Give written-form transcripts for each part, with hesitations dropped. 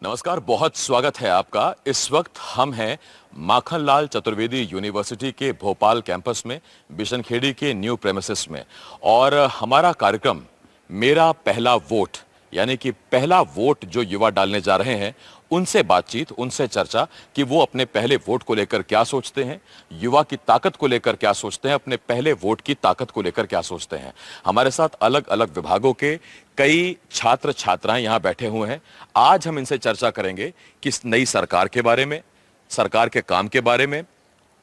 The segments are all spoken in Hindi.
नमस्कार, बहुत स्वागत है आपका। इस वक्त हम हैं माखनलाल चतुर्वेदी यूनिवर्सिटी के भोपाल कैंपस में, बिशनखेड़ी के न्यू प्रेमिसेस में, और हमारा कार्यक्रम मेरा पहला वोट, यानी कि पहला वोट जो युवा डालने जा रहे हैं, उनसे बातचीत, उनसे चर्चा कि वो अपने पहले वोट को लेकर क्या सोचते हैं, युवा की ताकत को लेकर क्या सोचते हैं, अपने पहले वोट की ताकत को लेकर क्या सोचते हैं। हमारे साथ अलग अलग विभागों के कई छात्र छात्राएं यहां बैठे हुए हैं। आज हम इनसे चर्चा करेंगे कि इस नई सरकार के बारे में, सरकार के काम के बारे में,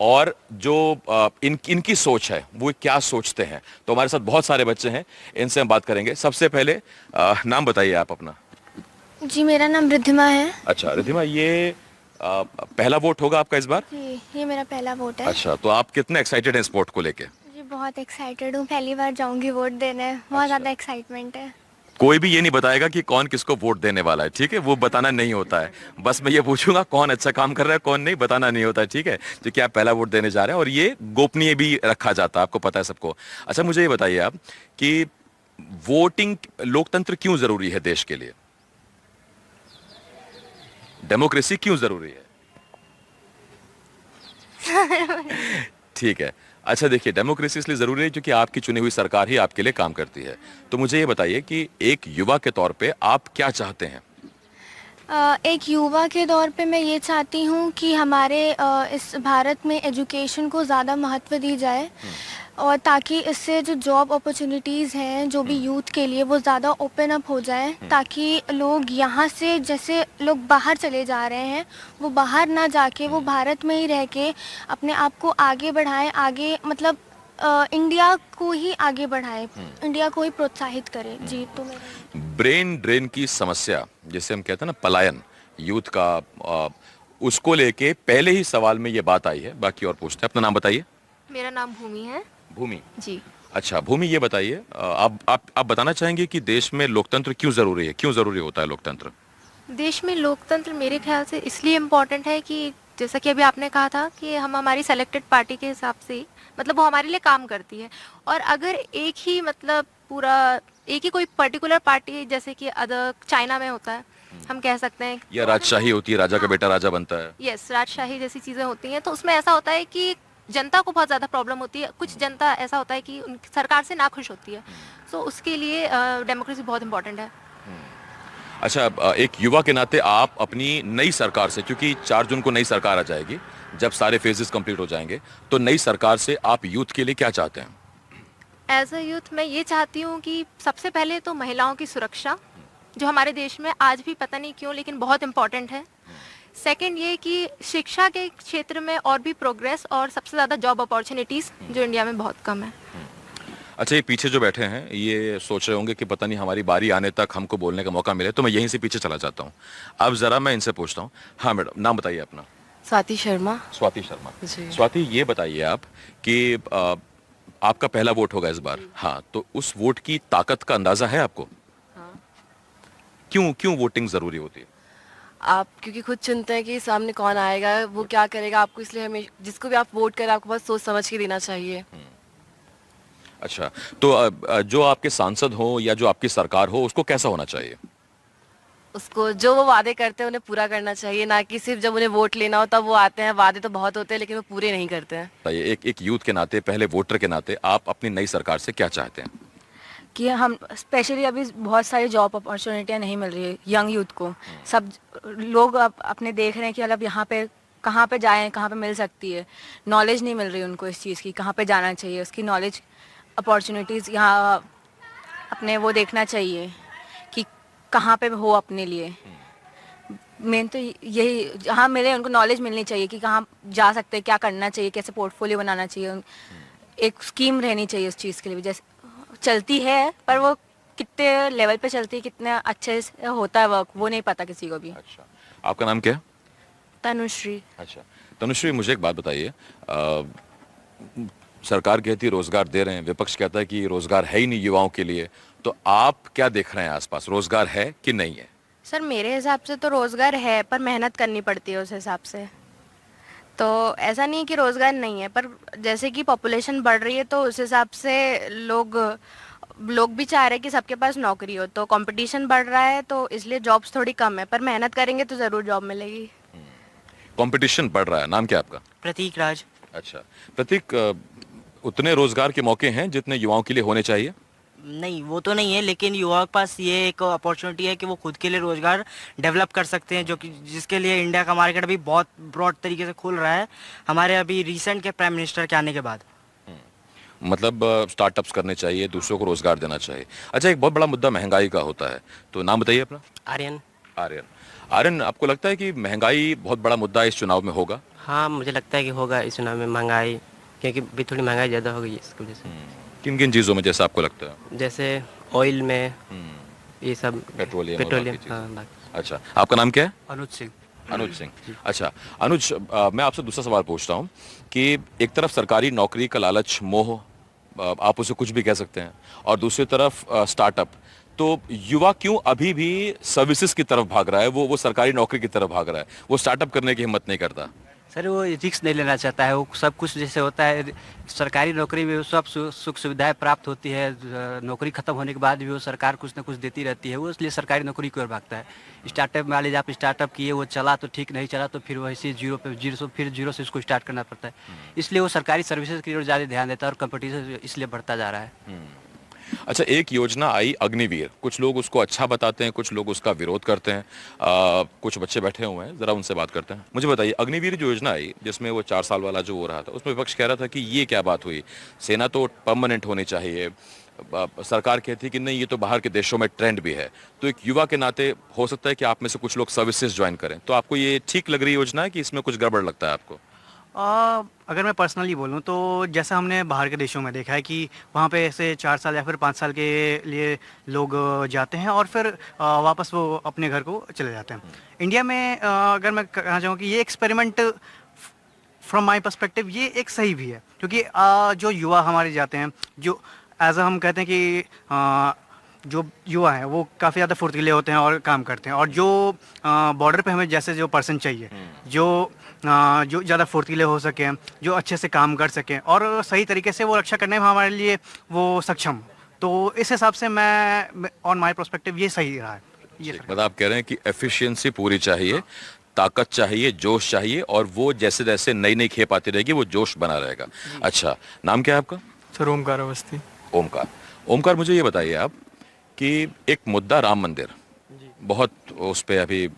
और जो इनकी सोच है वो क्या सोचते हैं। तो हमारे साथ बहुत सारे बच्चे हैं, इनसे हम बात करेंगे। सबसे पहले नाम बताइए आप अपना। जी, मेरा नाम रिद्धिमा है। अच्छा रिद्धिमा, ये पहला वोट होगा आपका इस बार? जी, ये मेरा पहला वोट है। अच्छा, तो आप कितने एक्साइटेड हैं इस वोट को लेके? जी, बहुत एक्साइटेड हूँ, पहली बार जाऊंगी वोट देने, बहुत ज़्यादा एक्साइटमेंट है। कोई भी ये नहीं बताएगा कि कौन किसको वोट देने वाला है, ठीक है? वो बताना नहीं होता है। बस मैं ये पूछूंगा कौन अच्छा काम कर रहा है, कौन नहीं, बताना नहीं होता है, ठीक है? जो कि आप पहला वोट देने जा रहे हैं, और ये गोपनीय भी रखा जाता है, आपको पता है सबको। अच्छा, मुझे ये बताइए आप कि वोटिंग, लोकतंत्र क्यों जरूरी है देश के लिए? डेमोक्रेसी क्यों जरूरी है? ठीक है। अच्छा देखिए, डेमोक्रेसी इसलिए जरूरी है क्योंकि आपकी चुनी हुई सरकार ही आपके लिए काम करती है। तो मुझे ये बताइए कि एक युवा के तौर पे आप क्या चाहते हैं? एक युवा के तौर पे मैं ये चाहती हूँ कि हमारे इस भारत में एजुकेशन को ज़्यादा महत्व दी जाए, और ताकि इससे जो जॉब अपॉर्चुनिटीज़ हैं जो भी यूथ के लिए, वो ज़्यादा ओपन अप हो जाए, ताकि लोग यहाँ से, जैसे लोग बाहर चले जा रहे हैं, वो बाहर ना जाके वो भारत में ही रह के अपने आप को आगे बढ़ाएं, आगे मतलब इंडिया को ही आगे बढ़ाए, इंडिया को ही प्रोत्साहित करे। जी, तो मेरा ब्रेन ड्रेन की समस्या, जिसे हम कहते हैं ना पलायन यूथ का, उसको लेके पहले ही सवाल में ये बात आई है। बाकी और पूछते हैं। अपना नाम बताइए। मेरा नाम भूमि है। भूमि। जी। अच्छा भूमि, ये बताइए, आप बताना चाहेंगे कि देश में लोकतंत्र क्यों जरूरी है, क्यों जरूरी होता है लोकतंत्र? देश में लोकतंत्र मेरे ख्याल से इसलिए इम्पोर्टेंट है कि जैसा कि अभी आपने कहा था कि हम हमारी सेलेक्टेड पार्टी के हिसाब से, मतलब वो हमारे लिए काम करती है। और अगर एक ही, मतलब पूरा एक ही कोई पर्टिकुलर पार्टी, जैसे कि अदर चाइना में होता है, हम कह सकते हैं, या राजशाही होती है, राजा का बेटा राजा बनता है। यस, राजशाही जैसी चीज़ें होती हैं, तो उसमें ऐसा होता है कि जनता को बहुत ज़्यादा प्रॉब्लम होती है। कुछ जनता ऐसा होता है कि उनकी सरकार से नाखुश होती है। सो उसके लिए डेमोक्रेसी बहुत इंपॉर्टेंट है। अच्छा, एक युवा के नाते आप अपनी नई सरकार से, क्योंकि 4 जून को नई सरकार आ जाएगी, जब सारे फेजेस कंप्लीट हो जाएंगे, तो नई सरकार से आप यूथ के लिए क्या चाहते हैं? एज अ यूथ मैं ये चाहती हूँ कि सबसे पहले तो महिलाओं की सुरक्षा, जो हमारे देश में आज भी पता नहीं क्यों लेकिन बहुत इम्पॉर्टेंट है। सेकंड ये कि शिक्षा के क्षेत्र में और भी प्रोग्रेस, और सबसे ज़्यादा जॉब अपॉर्चुनिटीज़ जो इंडिया में बहुत कम है। अच्छा, ये पीछे जो बैठे हैं ये सोच रहे होंगे कि पता नहीं हमारी बारी आने तक हमको बोलने का मौका मिले, तो मैं यहीं से पीछे चला जाता हूँ। अब जरा मैं इनसे पूछता हूँ। हाँ मैडम, नाम बताइए अपना। स्वाति शर्मा। स्वाति शर्मा। जी। स्वाति, ये बताइए आप कि आपका पहला वोट होगा इस बार। हाँ, तो उस वोट की ताकत का अंदाजा है आपको? हाँ। क्यों क्यों वोटिंग जरूरी होती है? आप क्योंकि खुद चुनते हैं कि सामने कौन आएगा, वो क्या करेगा आपको, इसलिए हमें जिसको भी आप वोट करें आपको बस सोच समझ के देना चाहिए। अच्छा, तो जो आपके सांसद हो या जो आपकी सरकार हो, उसको कैसा होना चाहिए? उसको जो वो वादे करते हैं उन्हें पूरा करना चाहिए, ना कि सिर्फ जब उन्हें वोट लेना हो तब वो आते हैं। वादे तो बहुत होते हैं लेकिन वो पूरे नहीं करते हैं। बताइए, एक यूथ के नाते, पहले वोटर के नाते, आप अपनी नई सरकार से क्या चाहते हैं? कि हम स्पेशली अभी बहुत सारी जॉब अपॉर्चुनिटियाँ नहीं मिल रही है यंग यूथ को। सब लोग अपने देख रहे हैं कि मतलब यहाँ पे कहाँ पे जाएं, कहाँ पे मिल सकती है। नॉलेज नहीं मिल रही उनको इस चीज़ की, कहाँ पे जाना चाहिए, उसकी नॉलेज अपॉर्चुनिटीज़ यहाँ अपने वो देखना चाहिए कि कहाँ पे हो अपने लिए। मेन तो यही, जहाँ मिले उनको नॉलेज मिलनी चाहिए कि कहाँ जा सकते हैं, क्या करना चाहिए, कैसे पोर्टफोलियो बनाना चाहिए। एक स्कीम रहनी चाहिए उस चीज़ के लिए भी। जैसे चलती है पर वो कितने लेवल पे चलती है, कितने अच्छे से होता है वर्क, वो नहीं पता किसी को भी। अच्छा, आपका नाम क्या है? तनुश्री। अच्छा तनुश्री, मुझे एक बात बताइए। सरकार कहती है रोजगार दे रहे हैं, विपक्ष कहता है कि रोजगार है ही नहीं युवाओं के लिए, तो आप क्या देख रहे हैं आसपास, रोजगार है कि नहीं है? सर, मेरे हिसाब से तो रोज़गार है, पर मेहनत करनी पड़ती है उस हिसाब से। तो ऐसा नहीं कि रोज़गार नहीं है, पर जैसे कि पॉपुलेशन बढ़ रही है तो उस हिसाब से लोग लोग भी चाह रहे हैं कि सबके पास नौकरी हो, तो कंपटीशन बढ़ रहा है, तो इसलिए जॉब्स थोड़ी कम है, पर मेहनत करेंगे तो ज़रूर जॉब मिलेगी। कंपटीशन बढ़ रहा है। नाम क्या है आपका? प्रतीक राज। अच्छा प्रतीक, उतने रोजगार के मौके हैं जितने युवाओं के लिए होने चाहिए? नहीं, वो तो नहीं है, लेकिन युवाओं के पास ये एक अपॉर्चुनिटी है कि वो खुद के लिए रोजगार डेवलप कर सकते हैं, जो कि जिसके लिए इंडिया का मार्केट अभी बहुत ब्रॉड तरीके से खुल रहा है हमारे अभी रिसेंट के प्राइम मिनिस्टर के आने के बाद। मतलब स्टार्टअप्स करने चाहिए, दूसरों को रोजगार देना चाहिए। अच्छा, एक बहुत बड़ा मुद्दा महंगाई का होता है, तो नाम बताइए अपना। आर्यन। आर्यन। आर्यन, आपको लगता है कि महंगाई बहुत बड़ा मुद्दा इस चुनाव में होगा? हाँ, मुझे लगता है कि होगा इस चुनाव में महंगाई, क्योंकि अभी थोड़ी महंगाई ज़्यादा हो गई है इसकी वजह से। किन किन चीज़ों में, जैसा आपको लगता है? जैसे ऑयल में, ये सब पेट्रोलियम और बाकी चीज़ें। हाँ, बाकी। अच्छा, आपका नाम क्या है? अनुज सिंह। अनुज सिंह। अच्छा अनुज, मैं आपसे दूसरा सवाल पूछता हूँ कि एक तरफ सरकारी नौकरी का लालच, मोह, आप उसे कुछ भी कह सकते हैं, और दूसरी तरफ स्टार्टअप, तो युवा क्यों अभी भी सर्विसेज की तरफ भाग रहा है? वो सरकारी नौकरी की तरफ भाग रहा है, वो स्टार्टअप करने की हिम्मत नहीं करता? सर वो रिस्क नहीं लेना चाहता है, वो सब कुछ जैसे होता है सरकारी नौकरी में वो सब सुख सुविधाएं प्राप्त होती है, नौकरी खत्म होने के बाद भी वो सरकार कुछ ना कुछ देती रहती है, वो इसलिए सरकारी नौकरी की ओर भागता है। स्टार्टअप मान लीजिए आप स्टार्टअप किए, वो चला तो ठीक, नहीं चला तो फिर वैसे जीरो से उसको स्टार्ट करना पड़ता है, इसलिए वो सरकारी सर्विसेज की ओर ज़्यादा ध्यान देता है और कंपटीशन इसलिए बढ़ता जा रहा है। अच्छा, एक योजना आई अग्निवीर, कुछ लोग उसको अच्छा बताते हैं, कुछ लोग उसका विरोध करते हैं। कुछ बच्चे बैठे हुए हैं, जरा उनसे बात करते हैं। मुझे बताइए, अग्निवीर जो योजना आई जिसमें वो 4 साल वाला जो हो रहा था, उसमें विपक्ष कह रहा था कि ये क्या बात हुई, सेना तो परमानेंट होनी चाहिए। सरकार कहती कि नहीं, ये तो बाहर के देशों में ट्रेंड भी है। तो एक युवा के नाते हो सकता है कि आप में से कुछ लोग सर्विसेज ज्वाइन करें, तो आपको ये ठीक लग रही योजना है कि इसमें कुछ गड़बड़ लगता है आपको? अगर मैं पर्सनली बोलूँ तो जैसा हमने बाहर के देशों में देखा है कि वहाँ पे ऐसे 4 साल या फिर 5 साल के लिए लोग जाते हैं और फिर वापस वो अपने घर को चले जाते हैं। इंडिया में अगर मैं कहना चाहूँ कि ये एक्सपेरिमेंट फ्रॉम माय पर्सपेक्टिव ये एक सही भी है, क्योंकि जो युवा हमारे जाते हैं, जो एज हम कहते हैं कि जो युवा हैं वो काफ़ी ज़्यादा फुर्तीले होते हैं और काम करते हैं, और जो बॉर्डर पे हमें जैसे जो पर्सन चाहिए जो ज़्यादा फुर्तीले हो सकें, जो अच्छे से काम कर सकें और सही तरीके से वो रक्षा करने में हमारे लिए वो सक्षम, तो इस हिसाब से मैं ऑन माय पर्सपेक्टिव ये सही रहा है। ये मतलब आप कह रहे हैं कि एफिशिएंसी पूरी चाहिए, ताकत चाहिए, जोश चाहिए, और वो जैसे जैसे नई नई खेप आती रहेगी वो जोश बना रहेगा। अच्छा, नाम क्या है आपका? सर ओमकार अवस्थी। ओमकार। ओमकार, मुझे ये बताइए आप कि एक मुद्दा राम मंदिर, बहुत उस पे अभी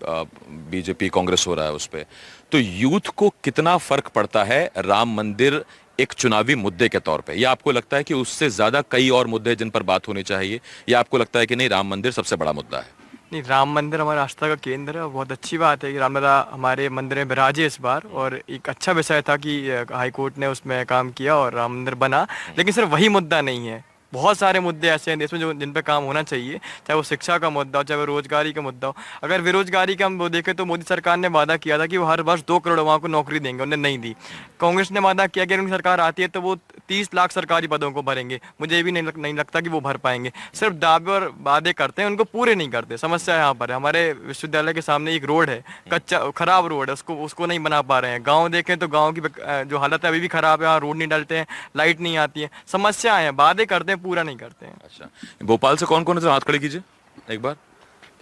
बीजेपी कांग्रेस हो रहा है उस पे, तो यूथ को कितना फर्क पड़ता है राम मंदिर एक चुनावी मुद्दे के तौर पे? या आपको लगता है कि उससे ज्यादा कई और मुद्दे हैं जिन पर बात होनी चाहिए, या आपको लगता है कि नहीं, राम मंदिर सबसे बड़ा मुद्दा है? नहीं, राम मंदिर हमारा आस्था का केंद्र है और बहुत अच्छी बात है कि रामलला हमारे मंदिर में विराजे इस बार, और एक अच्छा विषय था कि हाई कोर्ट ने उसमें काम किया और राम मंदिर बना। लेकिन सिर्फ वही मुद्दा नहीं है, बहुत सारे मुद्दे ऐसे हैं देश में जो जिन पे काम होना चाहिए, चाहे वो शिक्षा का मुद्दा हो, चाहे वो रोजगारी का मुद्दा हो। अगर बेरोजगारी का हम वो देखें तो मोदी सरकार ने वादा किया था कि वो हर वर्ष 2 करोड़ युवाओं को नौकरी देंगे, उन्हें नहीं दी। कांग्रेस ने वादा किया कि अगर उनकी सरकार आती है तो वो 30 लाख सरकारी पदों को भरेंगे, मुझे ये भी नहीं लगता कि वो भर पाएंगे। सिर्फ दावे और वादे करते हैं, उनको पूरे नहीं करते। समस्या यहाँ पर है, हमारे विश्वविद्यालय के सामने एक रोड है, कच्चा खराब रोड है, उसको नहीं बना पा रहे हैं। गाँव देखें तो गाँव की जो हालत है अभी भी खराब है, वहाँ रोड नहीं डालते हैं, लाइट नहीं आती है, समस्या है, वादे करते हैं, पूरा नहीं करते हैं। अच्छा, भोपाल से कौन कौन है? हाथ खड़े कीजिए एक बार।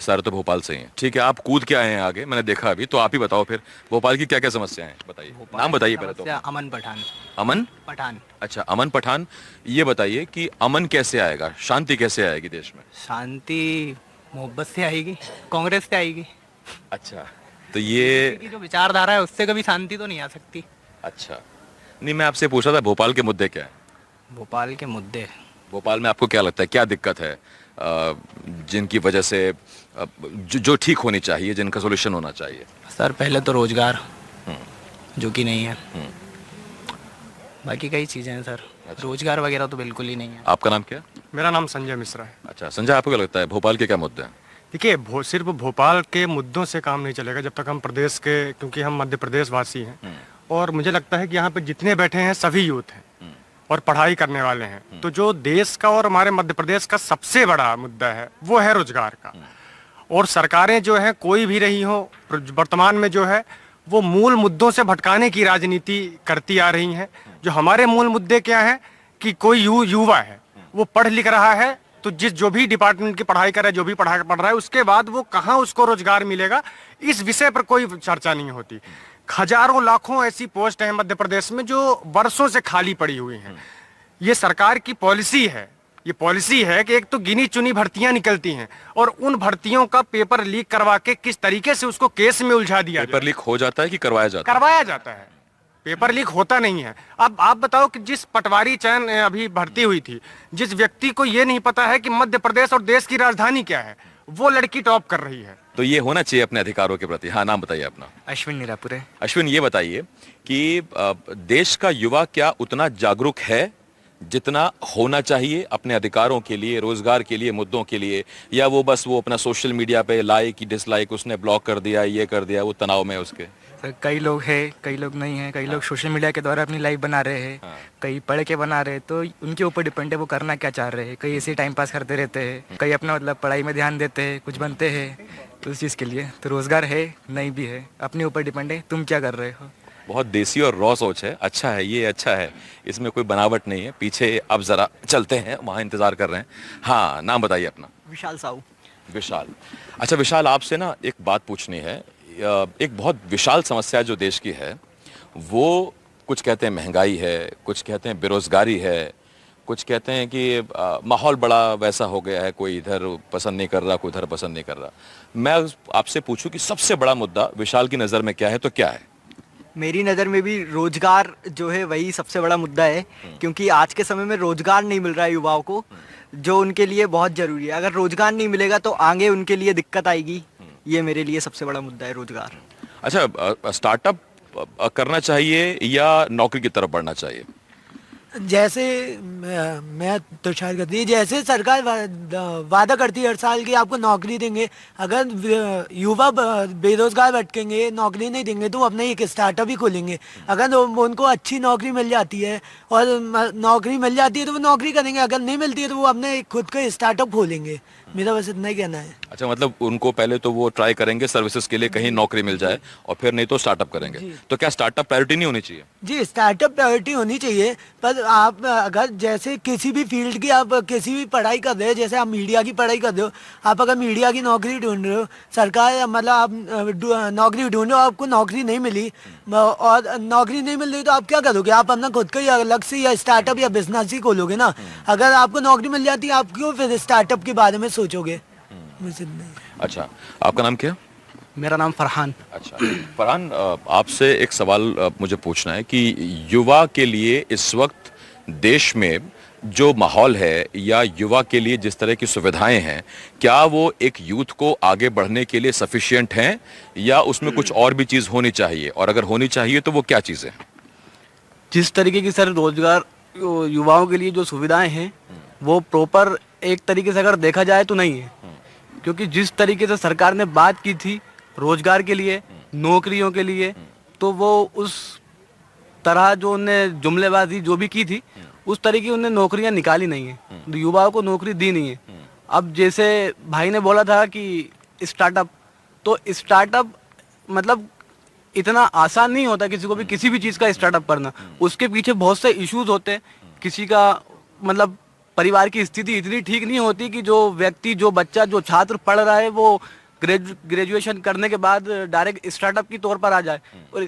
सारे तो भोपाल से ही हैं, ठीक है। आप कूद के आए हैं आगे, मैंने देखा अभी, तो आप ही बताओ फिर भोपाल की क्या क्या समस्या है, बताइए। नाम बताइए पहले तो। अमन पठान। अमन पठान। अच्छा, अमन पठान, ये बताइए कि अमन कैसे आएगा, शांति कैसे आएगी देश में? शांति मोहब्बत से आएगी, कांग्रेस से आएगी। अच्छा, तो ये की जो विचारधारा है उससे कभी शांति तो नहीं आ सकती। अच्छा, नहीं, मैं आपसे पूछा था भोपाल के मुद्दे क्या है? भोपाल के मुद्दे, भोपाल में आपको क्या लगता है, क्या दिक्कत है जिनकी वजह से जो ठीक होनी चाहिए, जिनका सोल्यूशन होना चाहिए? सर पहले तो रोजगार, जो कि नहीं है, बाकी कई चीज़ें हैं सर। अच्छा। रोजगार वगैरह तो बिल्कुल ही नहीं है। आपका नाम क्या? मेरा नाम संजय मिश्रा है। अच्छा संजय, आपको क्या लगता है भोपाल के क्या मुद्दे हैं? देखिए, सिर्फ भोपाल के मुद्दों से काम नहीं चलेगा जब तक हम प्रदेश के, क्योंकि हम मध्य प्रदेश वासी हैं और मुझे लगता है कि यहाँ पे जितने बैठे हैं सभी यूथ हैं और पढ़ाई करने वाले हैं। तो जो देश का और हमारे मध्य प्रदेश का सबसे बड़ा मुद्दा है वो है रोजगार का। और सरकारें जो है कोई भी रही हो, वर्तमान में जो है वो मूल मुद्दों से भटकाने की राजनीति करती आ रही हैं। जो हमारे मूल मुद्दे क्या हैं कि कोई युवा है वो पढ़ लिख रहा है तो जो भी डिपार्टमेंट की पढ़ाई कर रहा है, जो भी पढ़ रहा है, उसके बाद वो कहाँ उसको रोजगार मिलेगा, इस विषय पर कोई चर्चा नहीं होती। हजारों लाखों ऐसी पोस्ट हैं मध्य प्रदेश में जो वर्षों से खाली पड़ी हुई हैं। ये सरकार की पॉलिसी है, ये पॉलिसी है कि एक तो गिनी चुनी भर्तियां निकलती हैं और उन भर्तियों का पेपर लीक करवा के किस तरीके से उसको केस में उलझा दिया पेपर लीक हो जाता है कि करवाया जाता है? करवाया जाता है, पेपर लीक होता नहीं है। अब आप बताओ कि जिस पटवारी चयन अभी भर्ती हुई थी, जिस व्यक्ति को ये नहीं पता है कि मध्य प्रदेश और देश की राजधानी क्या है, वो लड़की टॉप कर रही है। तो ये होना चाहिए अपने अधिकारों के प्रति। हाँ, नाम बताइए अपना। अश्विन निरापुरे। अश्विन, ये बताइए कि देश का युवा क्या उतना जागरूक है जितना होना चाहिए अपने अधिकारों के लिए, रोजगार के लिए, मुद्दों के लिए, या वो बस वो अपना सोशल मीडिया पे लाइक डिसलाइक उसने ब्लॉक कर दिया, ये कर दिया, वो तनाव में उसके? सर, कई लोग हैं, कई लोग नहीं हैं, कई लोग सोशल मीडिया के द्वारा अपनी लाइफ बना रहे हैं, कई पढ़ के बना रहे हैं, तो उनके ऊपर डिपेंड है वो करना क्या चाह रहे हैं। कई ऐसे टाइम पास करते रहते हैं, कई अपना मतलब पढ़ाई में ध्यान देते हैं, कुछ बनते हैं, तो उस चीज़ के लिए तो रोजगार है नहीं भी है, अपने ऊपर डिपेंड है तुम क्या कर रहे हो। बहुत देसी और रॉ सोच है। अच्छा है, ये अच्छा है, इसमें कोई बनावट नहीं है। पीछे अब जरा चलते हैं, वहाँ इंतजार कर रहे हैं। हाँ, नाम बताइए अपना। विशाल साहू। विशाल। अच्छा विशाल, आपसे ना एक बात पूछनी है। एक बहुत विशाल समस्या जो देश की है, वो कुछ कहते हैं महंगाई है, कुछ कहते हैं बेरोजगारी है, कुछ कहते हैं कि माहौल बड़ा वैसा हो गया है, कोई इधर पसंद नहीं कर रहा, कोई इधर पसंद नहीं कर रहा। मैं आपसे पूछूं कि सबसे बड़ा मुद्दा विशाल की नज़र में क्या है, तो क्या है? मेरी नज़र में भी रोजगार जो है वही सबसे बड़ा मुद्दा है, क्योंकि आज के समय में रोजगार नहीं मिल रहा है युवाओं को, जो उनके लिए बहुत ज़रूरी है। अगर रोजगार नहीं मिलेगा तो आगे उनके लिए दिक्कत आएगी। ये मेरे लिए सबसे बड़ा मुद्दा है, रोजगार। अच्छा, स्टार्टअप करना चाहिए या नौकरी की तरफ बढ़ना चाहिए? जैसे मैं तो शायद करती है, जैसे सरकार वादा करती है हर साल की आपको नौकरी देंगे, अगर युवा बेरोजगार भटकेंगे, नौकरी नहीं देंगे, तो वो अपने एक स्टार्टअप ही खोलेंगे। अगर उनको अच्छी नौकरी मिल जाती है और नौकरी मिल जाती है तो वो नौकरी करेंगे, अगर नहीं मिलती है तो वो अपने खुद का स्टार्टअप खोलेंगे। मेरा बस इतना ही कहना है। अच्छा, मतलब उनको पहले तो वो ट्राई करेंगे सर्विसेज के लिए, कहीं नौकरी मिल जाए, और फिर नहीं तो स्टार्टअप करेंगे। तो क्या स्टार्टअप प्रायोरिटी नहीं होनी चाहिए? जी, स्टार्टअप प्रायोरिटी होनी चाहिए, पर आप अगर जैसे किसी भी फील्ड की आप किसी भी पढ़ाई कर रहे हो, जैसे आप मीडिया की पढ़ाई कर रहे हो, आप अगर मीडिया की नौकरी ढूंढ रहे हो, सरकार मतलब आप नौकरी ढूंढ रहे हो, आपको नौकरी नहीं मिली और नौकरी नहीं मिल रही, तो आप क्या करोगे? आप अपना खुद का या अलग से या स्टार्टअप या बिजनेस ही खोलोगे ना। अगर आपको नौकरी मिल जाती है, आप क्यों फिर स्टार्टअप के बारे में सोचोगे? अच्छा, आपका नाम क्या? मेरा नाम फरहान। अच्छा फरहान, आपसे एक सवाल मुझे पूछना है कि युवा के लिए इस वक्त देश में जो माहौल है, या युवा के लिए जिस तरह की सुविधाएं हैं, क्या वो एक यूथ को आगे बढ़ने के लिए सफिशिएंट हैं, या उसमें कुछ और भी चीज़ होनी चाहिए? और अगर होनी चाहिए तो वो क्या चीज़ें? जिस तरीके की सर रोजगार युवाओं के लिए जो सुविधाएं हैं, वो प्रॉपर एक तरीके से अगर देखा जाए तो नहीं है, क्योंकि जिस तरीके से सरकार ने बात की थी रोजगार के लिए, नौकरियों के लिए, तो वो उस तरह जो उन्हें जुमलेबाजी जो भी की थी, उस तरीके उन्हें नौकरियां निकाली नहीं है, तो युवाओं को नौकरी दी नहीं है। अब जैसे भाई ने बोला था कि स्टार्टअप, तो स्टार्टअप मतलब इतना आसान नहीं होता किसी को भी किसी भी चीज़ का स्टार्टअप करना। उसके पीछे बहुत से इश्यूज होते हैं। किसी का मतलब परिवार की स्थिति इतनी ठीक नहीं होती कि जो व्यक्ति, जो बच्चा, जो छात्र पढ़ रहा है, वो ग्रेजुएशन करने के बाद डायरेक्ट स्टार्टअप की तौर पर आ जाए। और